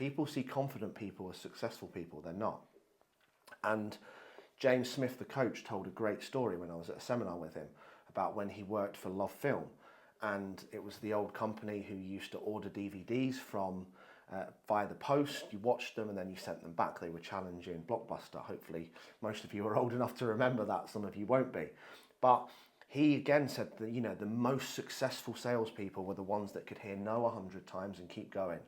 People see confident people as successful people. They're not. And James Smith, the coach, told a great story when I was at a seminar with him about when he worked for Love Film. And it was the old company who used to order DVDs from via the post. You watched them and then you sent them back. They were challenging Blockbuster. Hopefully most of you are old enough to remember that. Some of you won't be. But he again said that, you know, the most successful salespeople were the ones that could hear no 100 times and keep going.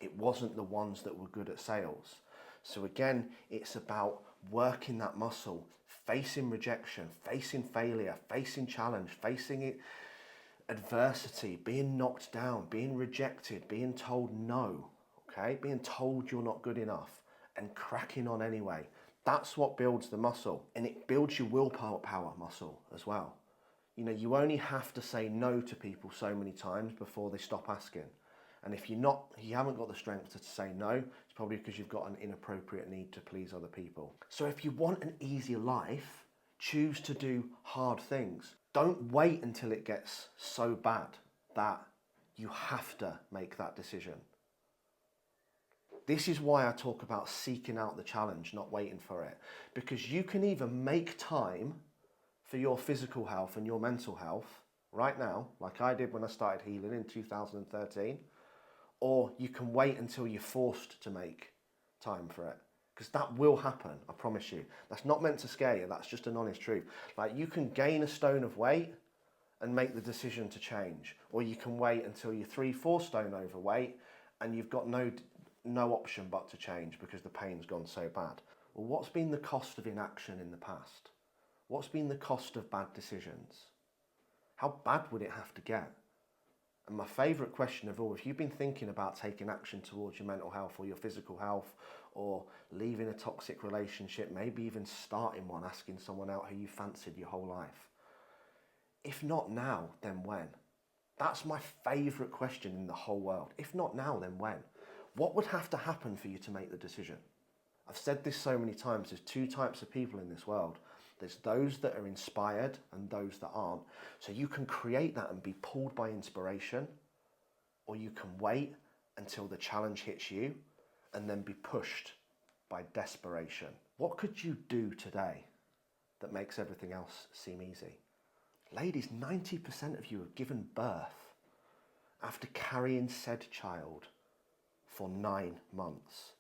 It wasn't the ones that were good at sales. So again, it's about working that muscle, facing rejection, facing failure, facing challenge, facing it, adversity, being knocked down, being rejected, being told no, okay? Being told you're not good enough and cracking on anyway. That's what builds the muscle, and it builds your willpower muscle as well. You know, you only have to say no to people so many times before they stop asking. And if you haven't got the strength to say no, it's probably because you've got an inappropriate need to please other people. So if you want an easier life, choose to do hard things. Don't wait until it gets so bad that you have to make that decision. This is why I talk about seeking out the challenge, not waiting for it. Because you can either make time for your physical health and your mental health right now, like I did when I started healing in 2013, or you can wait until you're forced to make time for it. Because that will happen, I promise you. That's not meant to scare you, that's just an honest truth. Like, you can gain a stone of weight and make the decision to change. Or you can wait until you're 3-4 stone overweight and you've got no option but to change because the pain's gone so bad. Well, what's been the cost of inaction in the past? What's been the cost of bad decisions? How bad would it have to get? And my favourite question of all, if you've been thinking about taking action towards your mental health or your physical health, or leaving a toxic relationship, maybe even starting one, asking someone out who you fancied your whole life. If not now, then when? That's my favourite question in the whole world. If not now, then when? What would have to happen for you to make the decision? I've said this so many times, there's two types of people in this world. There's those that are inspired and those that aren't. So you can create that and be pulled by inspiration, or you can wait until the challenge hits you and then be pushed by desperation. What could you do today that makes everything else seem easy? Ladies, 90% of you have given birth after carrying said child for 9 months.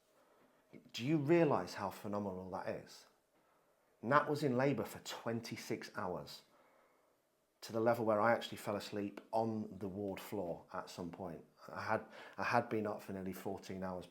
Do you realise how phenomenal that is? Nat was in labour for 26 hours, to the level where I actually fell asleep on the ward floor at some point. I had been up for nearly 14 hours